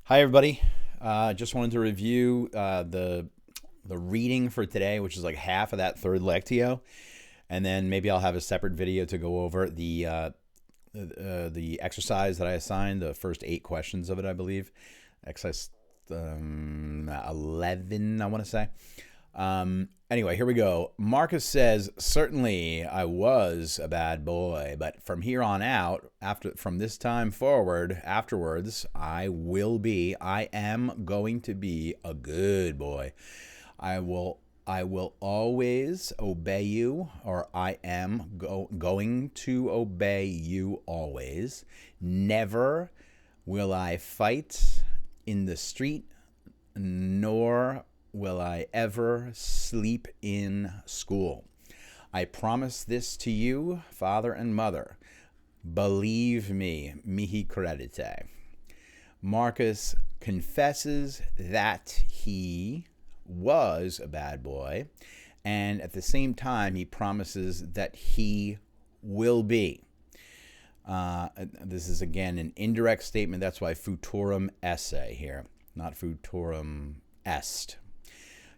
Hi, everybody. Just wanted to review the reading for today, which is like half of that third lectio, and then maybe I'll have a separate video to go over the exercise that I assigned, the first 8 questions of it, I believe. Exercise 11, I want to say. Anyway, here we go. Marcus says, "Certainly I was a bad boy, but from here on out, from this time forward, afterwards, I am going to be a good boy. I will always obey you, or I am going to obey you always. Never will I fight in the street, nor will I ever sleep in school. I promise this to you, father and mother. Believe me, mihi credite." Marcus confesses that he was a bad boy, and at the same time, he promises that he will be. This is, again, an indirect statement. That's why futurum esse here, not futurum est.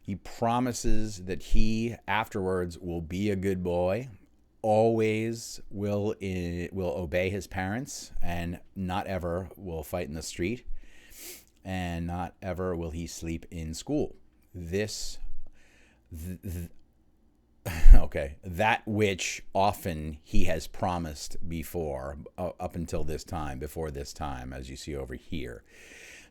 He promises that he afterwards will be a good boy, always will obey his parents, and not ever will fight in the street, and not ever will he sleep in school. Okay, that which often he has promised before, up until this time, before this time, as you see over here.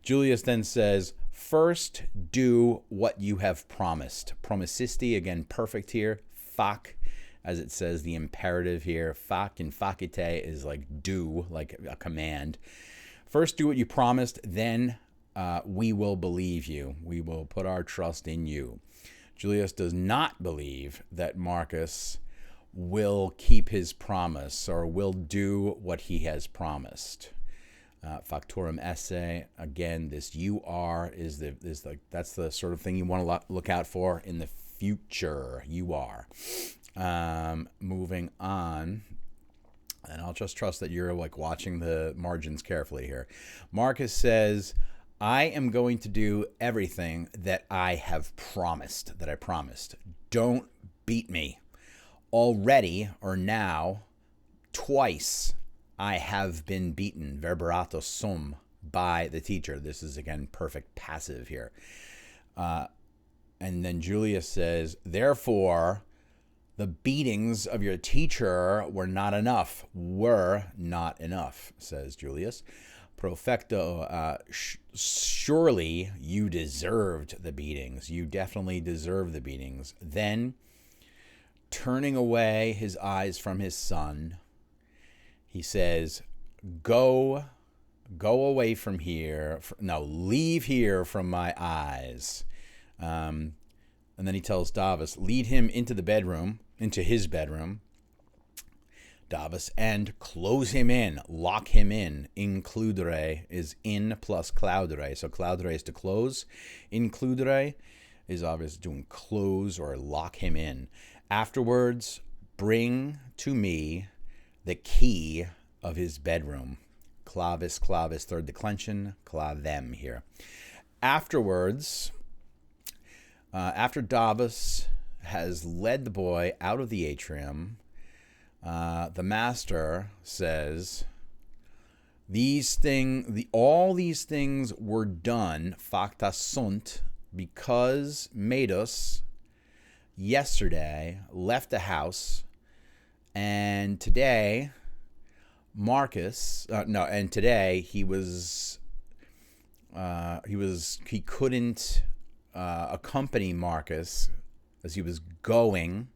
Julius then says, "First do what you have promised." Promisisti, again, perfect here. Fac, as it says, the imperative here. Fac and facite is like do, like a command. First do what you promised, then we will believe you. We will put our trust in you. Julius does not believe that Marcus will keep his promise or will do what he has promised. Factorum esse, again, this "you are" that's the sort of thing you want to look out for in the future. You are. Moving on, and I'll just trust that you're like watching the margins carefully here. Marcus says, "I am going to do everything that I have promised, that I promised. Don't beat me. Already, or now, twice, I have been beaten, verberato sum, by the teacher." This is, again, perfect passive here. And then Julius says, "Therefore, the beatings of your teacher were not enough," says Julius. Profecto, surely you deserved the beatings. You definitely deserve the beatings. Then, turning away his eyes from his son, he says, Go away from here. No, leave here from my eyes." And then he tells Davos, "Lead him into his bedroom, Davos, and close him in, lock him in." Includere is in plus claudere. So claudere is to close. Includere is obviously doing close or lock him in. "Afterwards, bring to me the key of his bedroom." Clavis, third declension, clavem here. Afterwards, after Davos has led the boy out of the atrium, the master says, all these things were done, facta sunt, because Medus yesterday left the house, and today today he couldn't accompany Marcus as he was going.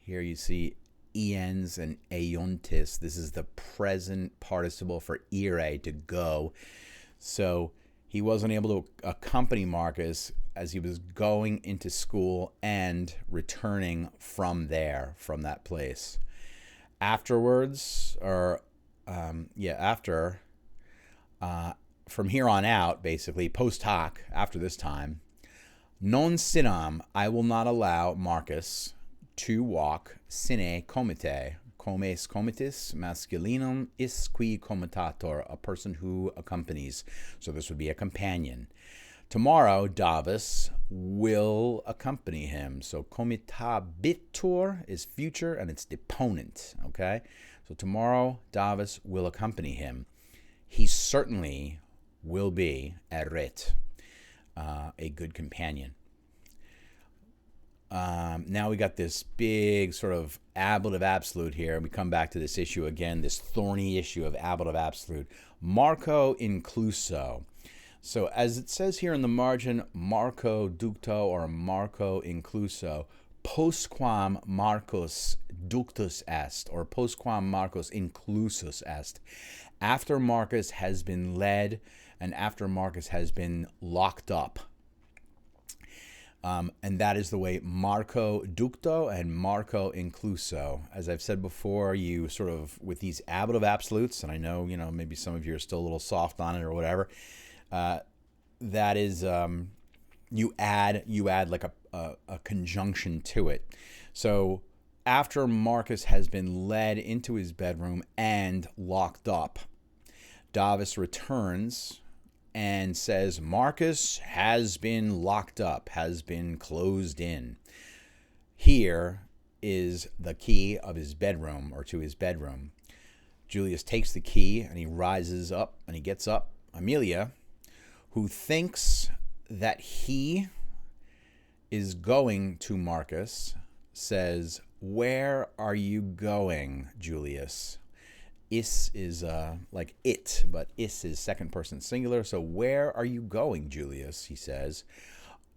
Here you see iens and eontis. This is the present participle for ire, to go. So he wasn't able to accompany Marcus as he was going into school and returning from that place. Afterwards, from here on out, basically, post hoc, after this time, non sinam, I will not allow Marcus to walk sine comite, comes comitis, masculinum is qui comitator, a person who accompanies. So this would be a companion. Tomorrow, Davos will accompany him. So comitabitur is future and it's deponent, okay? So tomorrow, Davos will accompany him. He certainly will be eret, a good companion. Now we got this big sort of ablative absolute here. We come back to this issue again, this thorny issue of ablative absolute. Marco incluso. So as it says here in the margin, Marco ducto or Marco incluso, postquam Marcus ductus est, or postquam Marcus inclusus est. After Marcus has been led and after Marcus has been locked up. And that is the way Marco ducto and Marco incluso. As I've said before, you sort of, with these ablative absolutes, and I know, maybe some of you are still a little soft on it or whatever, that is, you add like a conjunction to it. So after Marcus has been led into his bedroom and locked up, Davos returns and says, Marcus has been locked up, has been closed in. Here is the key of his bedroom, or to his bedroom. Julius takes the key and he rises up and he gets up. Amelia, who thinks that he is going to Marcus, says, where are you going, Julius? Is is like it, but is second person singular. So where are you going, Julius? He says,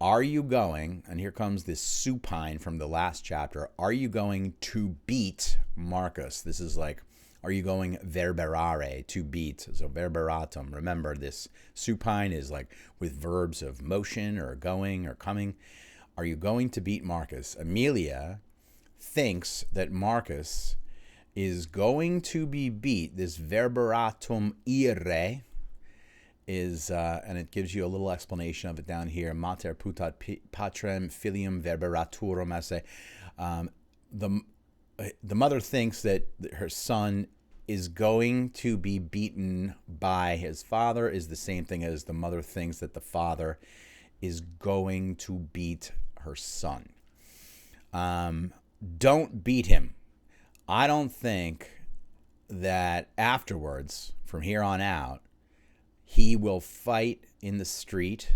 are you going, and here comes this supine from the last chapter, are you going to beat Marcus? This is like, are you going verberare, to beat? So verberatum. Remember, this supine is like with verbs of motion or going or coming. Are you going to beat Marcus? Amelia thinks that Marcus is going to be beat. This verberatum ire is, and it gives you a little explanation of it down here. Mater putat patrem filium verberaturum esse. The mother thinks that her son is going to be beaten by his father is the same thing as the mother thinks that the father is going to beat her son. Don't beat him. I don't think that afterwards, from here on out, he will fight in the street,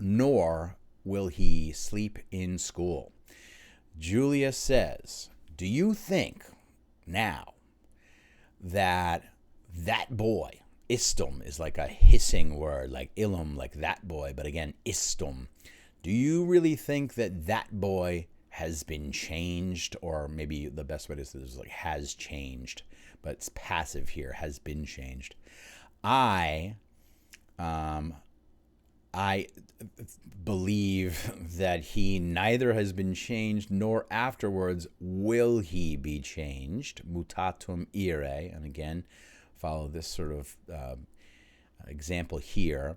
nor will he sleep in school. Julius says, do you think now that boy, istum is like a hissing word, like illum, like that boy, but again, istum. Do you really think that boy has been changed? Or maybe the best way to say this is like has changed, but it's passive here, has been changed. I believe that he neither has been changed nor afterwards will he be changed. Mutatum ire, and again, follow this sort of example here.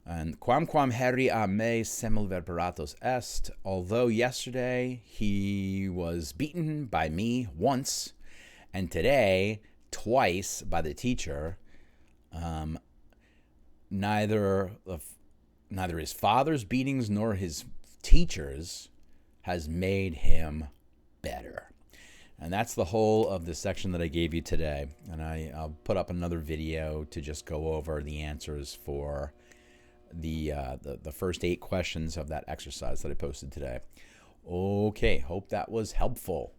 And quamquam heri a me semel verberatos est, although yesterday he was beaten by me once, and today twice by the teacher, neither his father's beatings nor his teachers has made him better. And that's the whole of the section that I gave you today. And I'll put up another video to just go over the answers for the first 8 questions of that exercise that I posted today. Okay, hope that was helpful.